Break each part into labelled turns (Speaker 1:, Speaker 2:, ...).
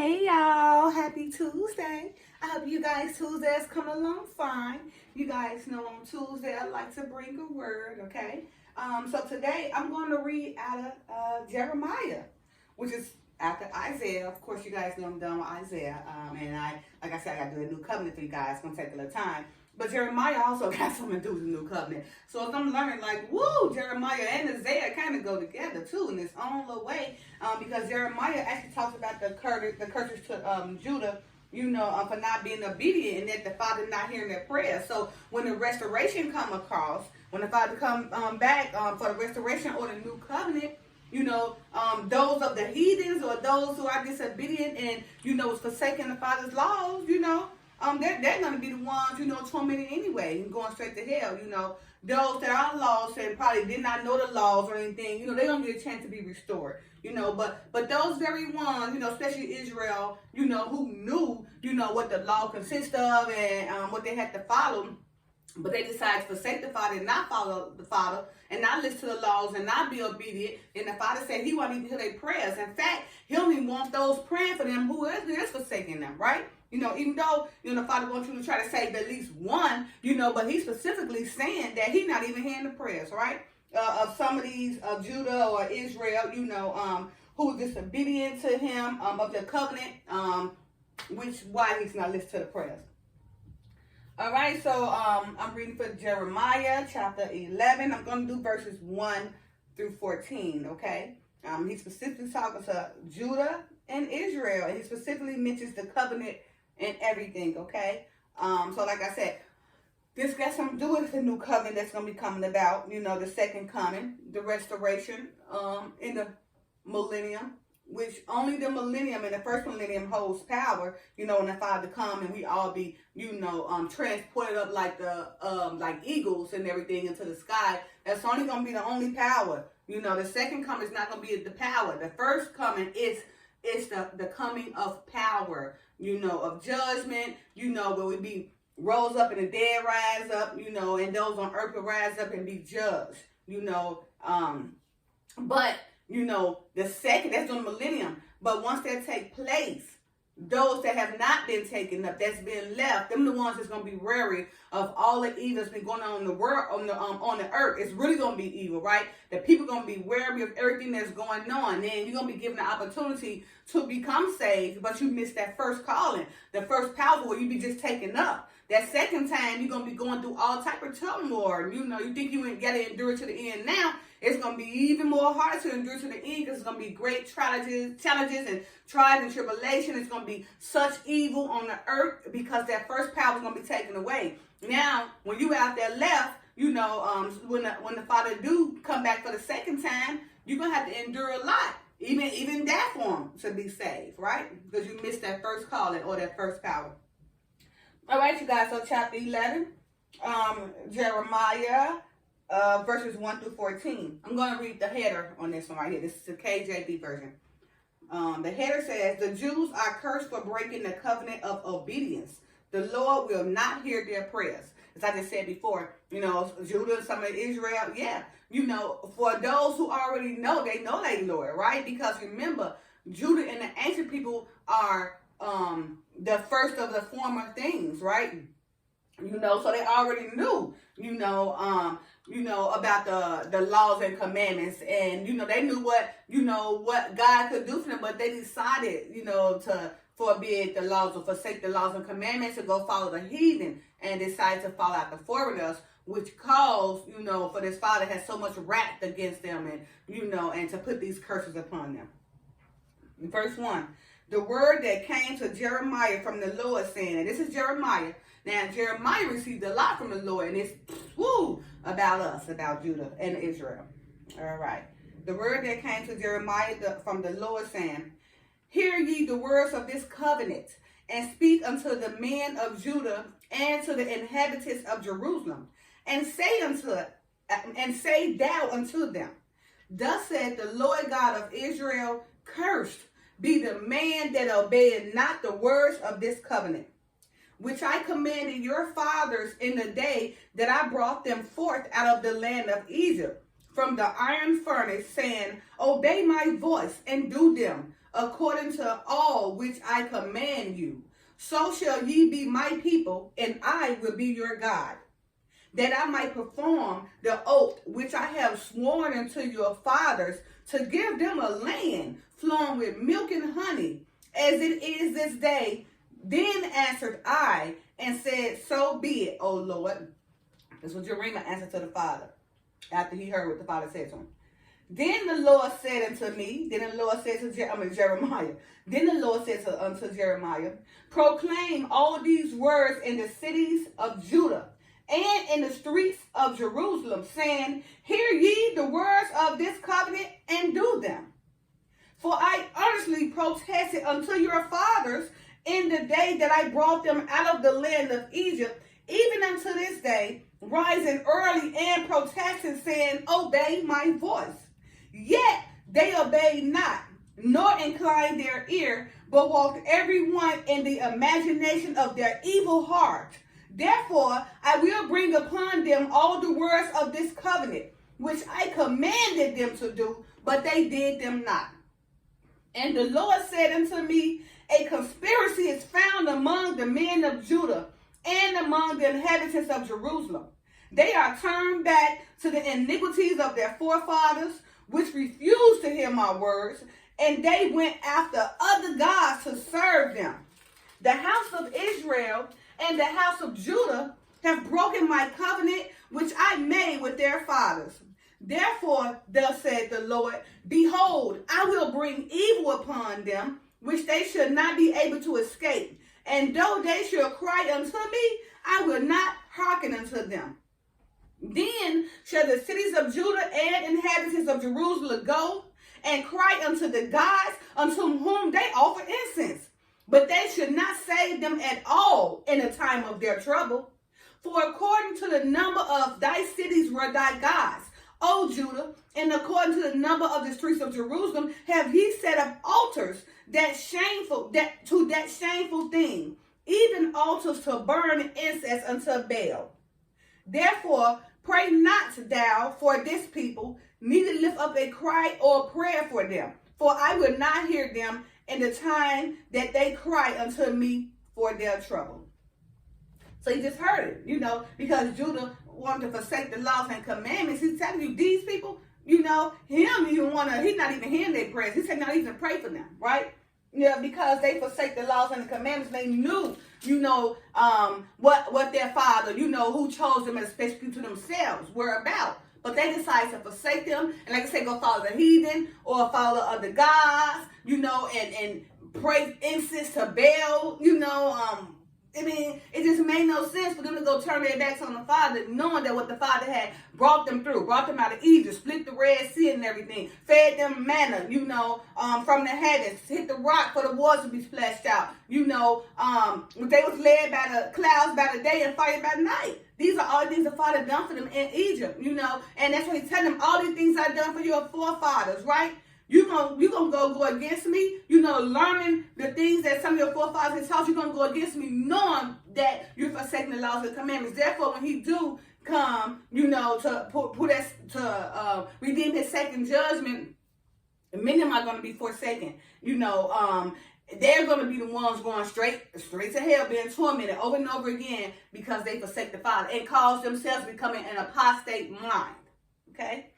Speaker 1: Hey y'all, happy Tuesday. I hope you guys Tuesday is coming along fine. You guys know on Tuesday I like to bring a word, okay? So today I'm going to read out of Jeremiah, which is after Isaiah. Of course, you guys know I'm done with Isaiah. Like I said, I got to do a new covenant for you guys. It's going to take a little time. But Jeremiah also got something to do with the new covenant. So as I'm learning, like, woo, Jeremiah and Isaiah kind of go together too in its own little way. Because Jeremiah actually talks about the curses to Judah, for not being obedient and that the Father not hearing their prayers. So when the restoration come across, when the Father come back for the restoration or the new covenant, those of the heathens or those who are disobedient and, is forsaking the Father's laws, they're going to be the ones, tormented anyway and going straight to hell, Those that are lost and probably did not know the laws or anything, they're going to get a chance to be restored, But those very ones, especially Israel, who knew, what the law consists of and what they had to follow. But they decided to forsake the Father and not follow the Father and not listen to the laws and not be obedient. And the Father said he won't even hear their prayers. In fact, he only wants those praying for them who is forsaking them, right? Even though, the Father wants you to try to save at least one, but he's specifically saying that he's not even hearing the prayers, right? Of some of these, Judah or Israel, who is disobedient to him, of the covenant, why he's not listening to the prayers. All right, so I'm reading for Jeremiah chapter 11. I'm going to do verses 1 through 14, okay? He's specifically talking to Judah and Israel, and he specifically mentions the covenant and everything, okay? So like I said, this got something to do with the new covenant that's going to be coming about, the second coming, the restoration in the millennium, which only the millennium and the first millennium holds power, when the Father come and we all be, transported up like eagles and everything into the sky. That's only going to be the only power. The second coming is not going to be the power. The first coming is the coming of power, of judgment, where we be rose up and the dead rise up, and those on earth will rise up and be judged, but the second, that's on the millennium. But once that take place, those that have not been taken up, that's been left, them the ones that's going to be wary of all the evil that's been going on in the world, on the earth. It's really going to be evil, right? The people going to be wary of everything that's going on. Then you're going to be given the opportunity to become saved, but you missed that first calling, the first power where you be just taken up. That second time, you're going to be going through all type of turmoil. You think you ain't got to endure to the end now. It's going to be even more harder to endure to the end because it's going to be great challenges and trials and tribulation. It's going to be such evil on the earth because that first power is going to be taken away. Now, when you out there left, when the Father do come back for the second time, you're going to have to endure a lot. Even that form to be saved, right? Because you missed that first calling or that first power. All right, you guys, so chapter 11, Jeremiah, verses 1 through 14. I'm going to read the header on this one right here. This is the KJV version. The header says, the Jews are cursed for breaking the covenant of obedience. The Lord will not hear their prayers. As I just said before, Judah, some of Israel, yeah. For those who already know, they know they Lord, right? Because remember, Judah and the ancient people are the first of the former things, right? So they already knew, about the laws and commandments, and they knew what God could do for them, but they decided, to forbid the laws or forsake the laws and commandments to go follow the heathen and decided to follow out the foreigners, which caused, for this Father has so much wrath against them and, and to put these curses upon them. Verse 1. The word that came to Jeremiah from the Lord saying, and this is Jeremiah. Now, Jeremiah received a lot from the Lord, and it's about us, about Judah and Israel. All right. The word that came to Jeremiah from the Lord saying, hear ye the words of this covenant, and speak unto the men of Judah and to the inhabitants of Jerusalem, and say thou unto them, thus said the Lord God of Israel, cursed be the man that obeyed not the words of this covenant, which I commanded your fathers in the day that I brought them forth out of the land of Egypt, from the iron furnace, saying, obey my voice and do them, according to all which I command you. So shall ye be my people, and I will be your God, that I might perform the oath which I have sworn unto your fathers, to give them a land flowing with milk and honey, as it is this day. Then answered I and said, so be it, O Lord. This was Jeremiah answered to the Father, after he heard what the Father said to him. Then the Lord said unto me, then the Lord said to Jeremiah, then the Lord said unto Jeremiah, proclaim all these words in the cities of Judah and in the streets of Jerusalem, saying, hear ye the words of this covenant and do them. For I earnestly protested unto your fathers in the day that I brought them out of the land of Egypt, even unto this day, rising early and protesting, saying, obey my voice. Yet they obeyed not, nor inclined their ear, but walked every one in the imagination of their evil heart. Therefore I will bring upon them all the words of this covenant, which I commanded them to do, but they did them not. And the Lord said unto me, a conspiracy is found among the men of Judah and among the inhabitants of Jerusalem. They are turned back to the iniquities of their forefathers, which refused to hear my words, and they went after other gods to serve them. The house of Israel and the house of Judah have broken my covenant, which I made with their fathers. Therefore, thus said the Lord, behold, I will bring evil upon them, which they should not be able to escape. And though they shall cry unto me, I will not hearken unto them. Then shall the cities of Judah and inhabitants of Jerusalem go and cry unto the gods unto whom they offer incense. But they should not save them at all in the time of their trouble. For according to the number of thy cities were thy gods, O Judah, and according to the number of the streets of Jerusalem have ye set up altars that shameful thing, even altars to burn incense unto Baal. Therefore pray not thou for this people, neither lift up a cry or prayer for them, for I will not hear them in the time that they cry unto me for their trouble. So you just heard it, because Judah wanted to forsake the laws and commandments. He's telling you, these people, he don't even he's not even hearing their prayers. He said not even pray for them, right? Yeah, because they forsake the laws and the commandments. They knew, what their father, who chose them as special to themselves were about. But they decided to forsake them. And like I said, go follow the heathen or follow other gods, and pray incense to Baal, it just made no sense for them to go turn their backs on the Father, knowing that what the Father had brought them through, brought them out of Egypt, split the Red Sea and everything, fed them manna, from the heavens, hit the rock for the waters to be splashed out. They was led by the clouds by the day and fire by night. These are all things the Father done for them in Egypt, and that's what he's telling them, all these things I've done for your forefathers, right? You're gonna go against me, learning the things that some of your forefathers have taught. You're gonna go against me, knowing that you're forsaking the laws and commandments. Therefore, when he do come, to redeem his second judgment, many of them are gonna be forsaken. They're gonna be the ones going straight to hell, being tormented over and over again because they forsake the Father and cause themselves becoming an apostate mind. Okay,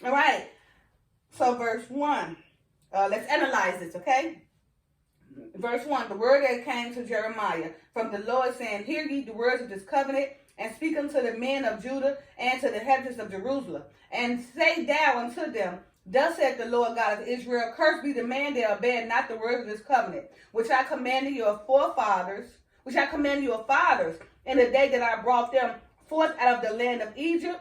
Speaker 1: all right. So verse 1, let's analyze this, okay? Verse 1, the word that came to Jeremiah from the Lord saying, hear ye the words of this covenant, and speak unto the men of Judah and to the inhabitants of Jerusalem, and say thou unto them, thus saith the Lord God of Israel, cursed be the man that obeyeth not the words of this covenant, which I commanded your fathers in the day that I brought them forth out of the land of Egypt,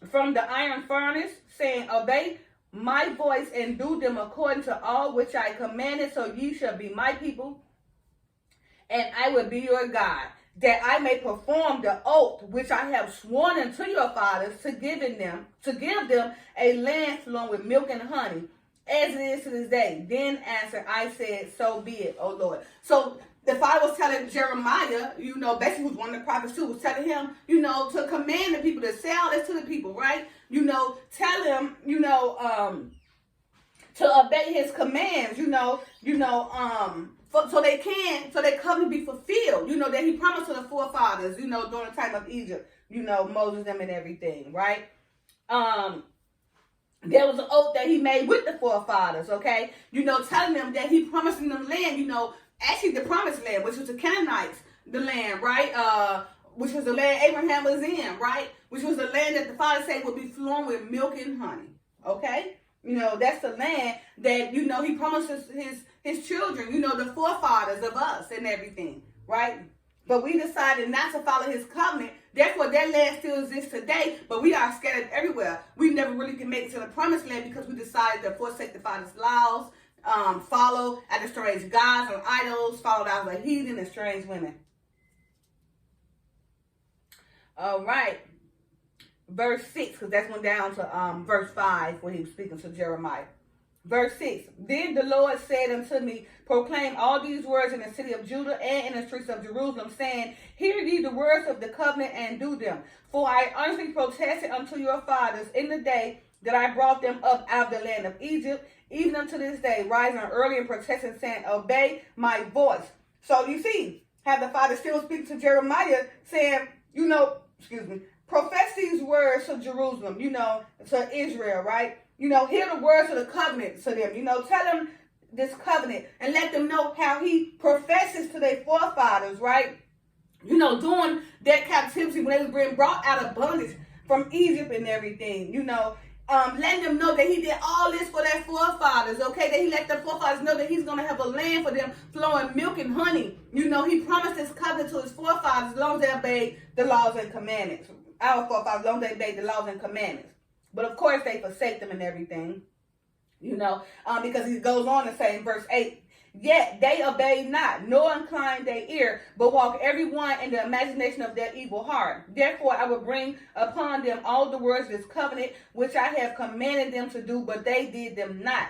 Speaker 1: from the iron furnace, saying, obey my voice and do them according to all which I commanded, so ye shall be my people, and I will be your God, that I may perform the oath which I have sworn unto your fathers to give them a land flowing with milk and honey, as it is to this day. Then answered I said, so be it, O Lord. So the Father was telling Jeremiah, basically who's one of the prophets too, was telling him, to command the people, to say all this to the people, right? Tell him, to obey his commands, so their covenant be fulfilled, that he promised to the forefathers, during the time of Egypt, Moses them and everything, right? There was an oath that he made with the forefathers, okay? Telling them that he promised them land, actually the promised land, which was the Canaanites, the land, right? Which was the land Abraham was in, right? Which was the land that the Father said would be flowing with milk and honey, okay? That's the land that, he promises his children, the forefathers of us and everything, right? But we decided not to follow his covenant. Therefore, that land still exists today, but we are scattered everywhere. We never really can make it to the promised land because we decided to forsake the Father's laws, follow after strange gods and idols, followed after heathen and strange women. All right. Verse 6, because that's went down to verse 5 when he was speaking to Jeremiah. Verse 6, then the Lord said unto me, proclaim all these words in the city of Judah and in the streets of Jerusalem, saying, hear ye the words of the covenant and do them. For I earnestly protested unto your fathers in the day that I brought them up out of the land of Egypt, even unto this day, rising early and protesting, saying, obey my voice. So you see, how the Father still speaks to Jeremiah, saying, profess these words to Jerusalem, to Israel, right? Hear the words of the covenant to them. Tell them this covenant and let them know how he professes to their forefathers, right? During that captivity when they were being brought out of bondage from Egypt and everything, letting them know that he did all this for their forefathers, okay? That he let their forefathers know that he's going to have a land for them flowing milk and honey. He promised his covenant to his forefathers as long as they obeyed the laws and commandments. Our forefathers, as long as they obeyed the laws and commandments. But of course, they forsake them and everything, because he goes on to say in verse 8, yet they obey not, nor incline their ear, but walk every one in the imagination of their evil heart. Therefore, I will bring upon them all the words of this covenant, which I have commanded them to do, but they did them not.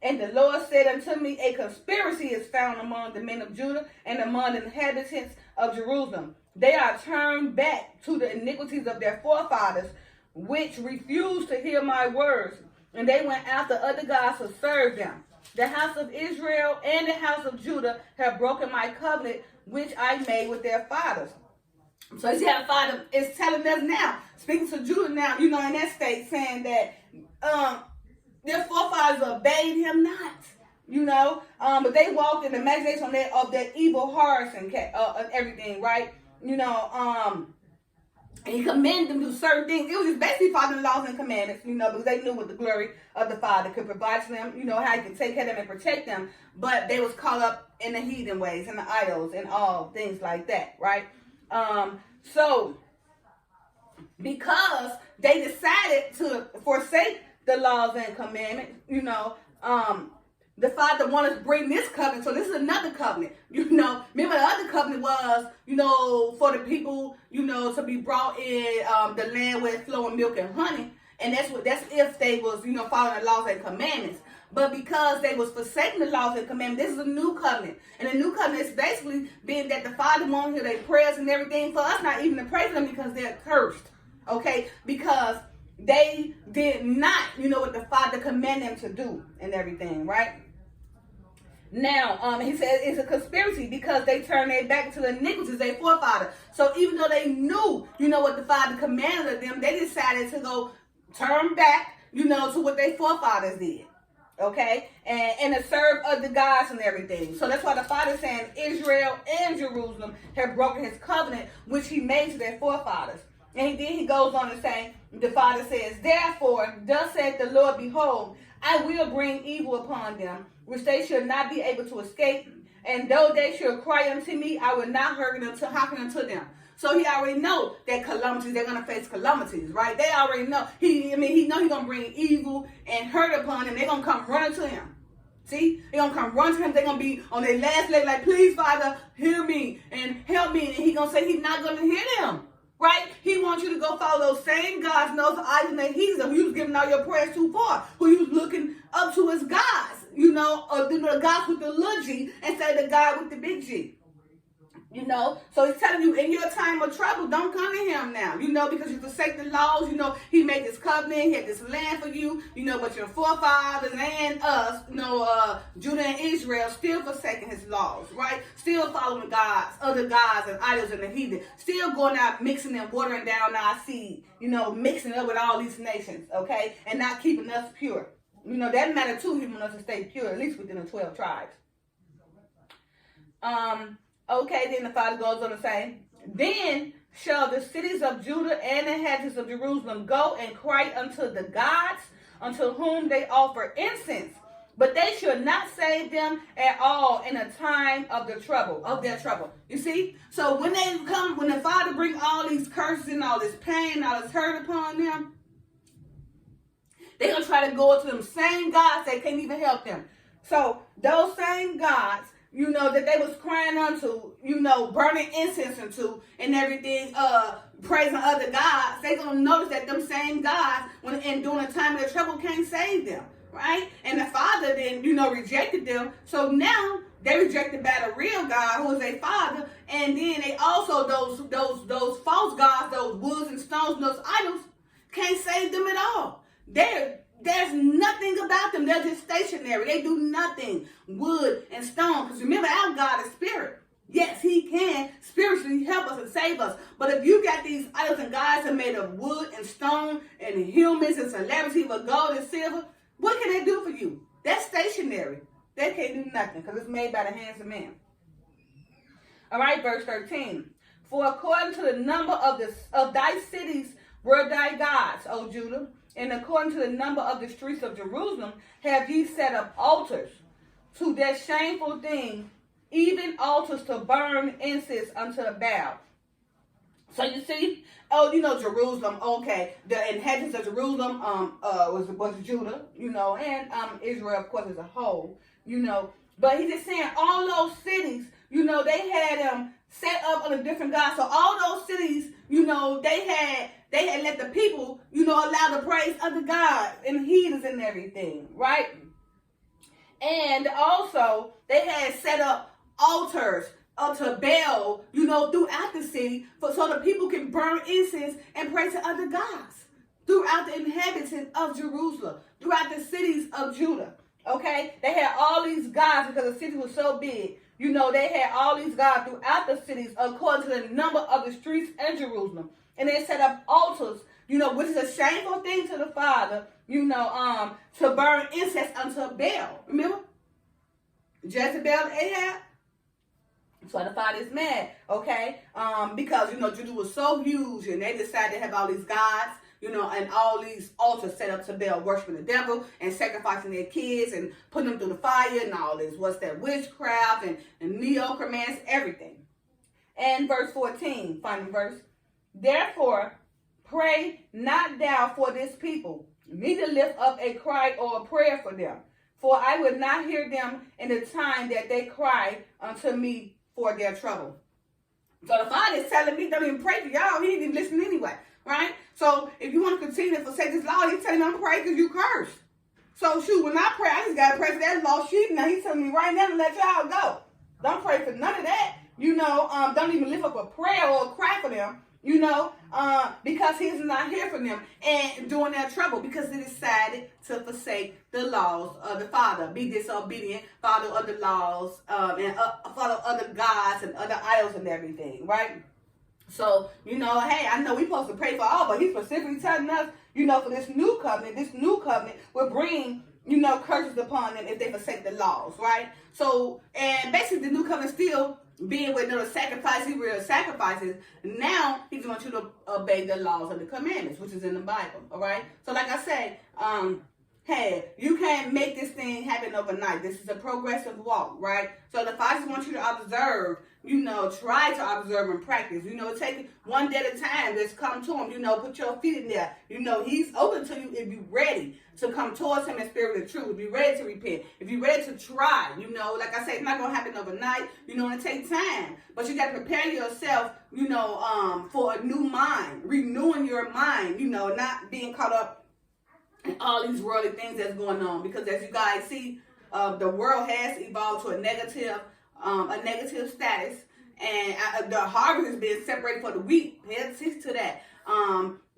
Speaker 1: And the Lord said unto me, a conspiracy is found among the men of Judah and among the inhabitants of Jerusalem. They are turned back to the iniquities of their forefathers, which refused to hear my words, and they went after other gods to serve them. The house of Israel and the house of Judah have broken my covenant, which I made with their fathers. So you see how the Father is telling us now, speaking to Judah now, in that state, saying that their forefathers obeyed him not, but they walked in the imagination of their evil hearts and everything, right? And he commanded them to do certain things. It was just basically following the laws and commandments, because they knew what the glory of the Father could provide to them, how he could take care of them and protect them. But they was caught up in the heathen ways and the idols and all things like that, right? So, because they decided to forsake the laws and commandments, the Father wanted to bring this covenant. So this is another covenant. Remember the other covenant was, for the people, to be brought in the land where it's flowing milk and honey. And that's if they was, following the laws and commandments. But because they was forsaking the laws and commandments, this is a new covenant. And the new covenant is basically being that the Father won't hear their prayers and everything for us, not even to pray for them because they're cursed. Okay? Because they did not, what the Father commanded them to do and everything, right? Now, he says it's a conspiracy because they turned their back to the iniquities of their forefathers. So even though they knew, what the Father commanded them, they decided to go turn back, to what their forefathers did. Okay? And to serve other gods and everything. So that's why the Father is saying Israel and Jerusalem have broken his covenant, which he made to their forefathers. And then he goes on to say, the Father says, therefore, thus saith the Lord, behold, I will bring evil upon them, which they shall not be able to escape. And though they shall cry unto me, I will not hearken unto them. So he already know that calamities, they're going to face calamities, right? They already know. He know he's going to bring evil and hurt upon them. They're going to come running to him. See? They're going to come run to him. They're going to be on their last leg like, please, Father, hear me and help me. And he's going to say he's not going to hear them. Right? He wants you to go follow those same gods and those idols that he's who you was giving all your prayers too far, who you was looking up to as gods, or the gods with the little G instead of the God with the big G. You know, so he's telling you in your time of trouble, don't come to him now, you know, because you forsake the laws. You know, he made this covenant, he had this land for you, you know, but your forefathers and us, you know, Judah and Israel still forsaking his laws, right? Still following gods, other gods and idols and the heathen, still going out mixing and watering down our seed, you know, mixing up with all these nations, okay, and not keeping us pure. You know, that matter too, he wants us to stay pure, at least within the 12 tribes. Okay, then the Father goes on to say, then shall the cities of Judah and the inhabitants of Jerusalem go and cry unto the gods, unto whom they offer incense, but they should not save them at all in a time of their trouble. You see? So when they come, when the Father brings all these curses and all this pain, all this hurt upon them, they're going to try to go to them same gods that can't even help them. So those same gods, you know, that they was crying unto, you know, burning incense into and everything, praising other gods, they gonna notice that them same gods, when and during the time of their trouble, can't save them, right? And the Father then, you know, rejected them. So now they rejected by the real God, who is their Father, and then they also those false gods, those woods and stones, those idols, can't save them at all. There's nothing about them. They're just stationary. They do nothing. Wood and stone. Because remember, our God is spirit. Yes, he can spiritually help us and save us. But if you got these idols and gods that are made of wood and stone and humans and celebrities with gold and silver, what can they do for you? That's stationary. They can't do nothing because it's made by the hands of man. All right, verse 13. For according to the number of thy cities were thy gods, O Judah, and according to the number of the streets of Jerusalem, have ye set up altars to that shameful thing, even altars to burn incense unto Baal. So you see, oh, you know, Jerusalem, okay, the inhabitants of Jerusalem was Judah, you know, and Israel, of course, as a whole, you know. But he's just saying all those cities, you know, they had set up on a different God. So all those cities, you know, they had let the people, you know, allow to praise other gods and heathens and everything, right? And also, they had set up altars to Baal, you know, throughout the city, so the people can burn incense and pray to other gods throughout the inhabitants of Jerusalem, throughout the cities of Judah, okay? They had all these gods because the city was so big. You know, they had all these gods throughout the cities according to the number of the streets in Jerusalem. And they set up altars, you know, which is a shameful thing to the Father, you know, to burn incense unto Baal. Remember? Jezebel and Ahab. So the Father is mad, okay? Because, you know, Judah was so huge and they decided to have all these gods, you know, and all these altars set up to Baal, worshiping the devil and sacrificing their kids and putting them through the fire and all this. What's that? Witchcraft and necromancy, everything. And verse 14, final verse. Therefore, pray not thou for this people, neither lift up a cry or a prayer for them. For I will not hear them in the time that they cry unto me for their trouble. So the Father is telling me, don't even pray for y'all. He didn't listen anyway, right? So if you want to continue to forsake this law, he's telling me, don't pray because you cursed. So shoot, when I pray, I just got to pray for that lost sheep. Now he's telling me right now to let y'all go. Don't pray for none of that. You know, don't even lift up a prayer or a cry for them. You know, because he's not here for them and during their trouble because they decided to forsake the laws of the Father, be disobedient, follow other laws, and follow other gods and other idols and everything, right? So, you know, hey, I know we're supposed to pray for all, but he's specifically telling us, you know, for this new covenant will bring, you know, curses upon them if they forsake the laws, right? So, and basically the new covenant still being with no sacrifice, he real sacrifices. Now he's want you to obey the laws and the commandments, which is in the Bible. All right. So, like I said, hey, you can't make this thing happen overnight. This is a progressive walk, right? So the Father wants you to observe. You know, try to observe and practice. You know, take it one day at a time. Just come to him. You know, put your feet in there. You know, he's open to you if you're ready to come towards him in spirit and truth. If you're ready to repent. If you're ready to try. You know, like I said, it's not going to happen overnight. You know, it takes time. But you got to prepare yourself, you know, for a new mind. Renewing your mind. You know, not being caught up in all these worldly things that's going on. Because as you guys see, the world has evolved to a negative status, and the harvest is being separated for the wheat. Pay attention to that.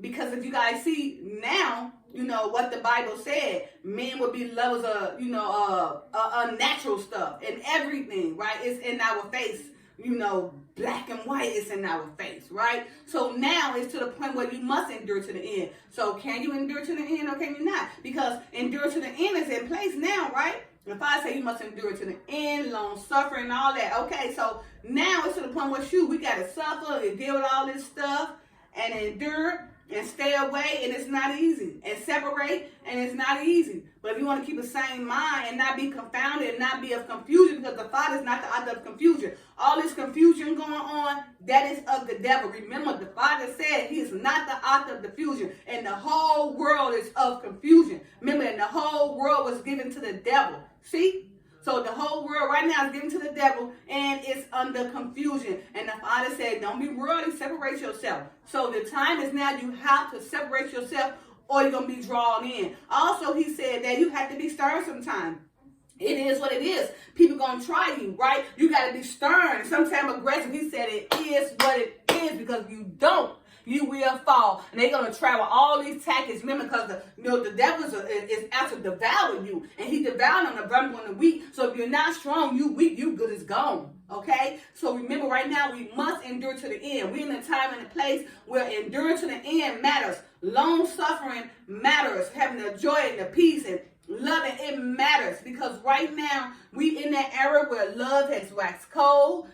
Speaker 1: Because if you guys see now, you know what the Bible said, men would be lovers of, unnatural stuff and everything, right? It's in our face, black and white is in our face, right? So now it's to the point where you must endure to the end. So can you endure to the end or can you not? Because endure to the end is in place now, right? If I say you must endure to the end, long suffering, all that. Okay, so now it's to the point where we got to suffer and deal with all this stuff and endure and stay away, and it's not easy. And separate, and it's not easy. But if you want to keep the same mind and not be confounded and not be of confusion, because the Father is not the author of confusion. All this confusion going on, that is of the devil. Remember, the Father said he is not the author of confusion, and the whole world is of confusion. Remember, and the whole world was given to the devil. See? So the whole world right now is given to the devil, and it's under confusion. And the Father said, don't be worldly, separate yourself. So the time is now. You have to separate yourself or you're going to be drawn in. Also, he said that you have to be stern sometimes. It is what it is. People going to try you, right? You got to be stern, sometimes aggressive. He said it is what it is, because if you don't, you will fall. And they're going to try with all these tactics. Remember, because the devil is out to devour you. And he devoured on the vulnerable and the weak. So if you're not strong, you weak, you good is gone. Okay? So remember, right now, we must endure to the end. We're in a time and a place where enduring to the end matters. Long suffering matters. Having the joy and the peace and loving, it matters. Because right now, we in that era where love has waxed cold.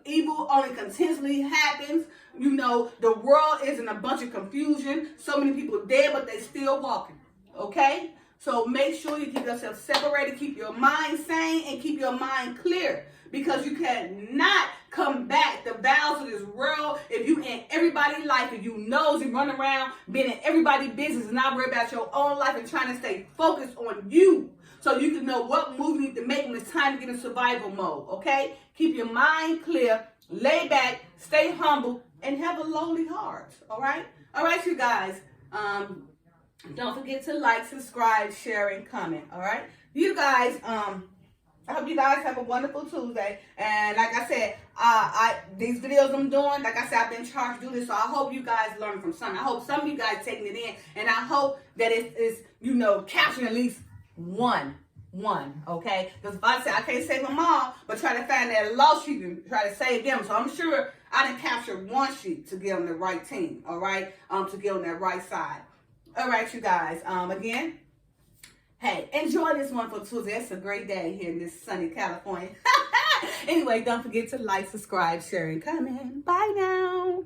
Speaker 1: Evil only continuously happens. The world is in a bunch of confusion. So many people dead, but they still walking. Okay? So make sure you keep yourself separated, keep your mind sane, and keep your mind clear. Because you cannot combat the vows of this world if you in everybody's life, if you nosy, run around, being in everybody's business and not worry about your own life and trying to stay focused on you. So you can know what move you need to make when it's time to get in survival mode, okay? Keep your mind clear, lay back, stay humble, and have a lowly heart, all right? All right, you guys. Don't forget to like, subscribe, share, and comment, all right? You guys, I hope you guys have a wonderful Tuesday. And like I said, these videos I'm doing, like I said, I've been charged to do this, so I hope you guys learn from something. I hope some of you guys taking it in, and I hope that it's capturing at least one, okay? Because if I say I can't save them all, but try to find that lost sheep and try to save them. So I'm sure I didn't capture one sheep to get on the right team, all right? To get on that right side. All right, you guys. Again, hey, enjoy this wonderful Tuesday. It's a great day here in this sunny California. Anyway, don't forget to like, subscribe, share, and comment. Bye now.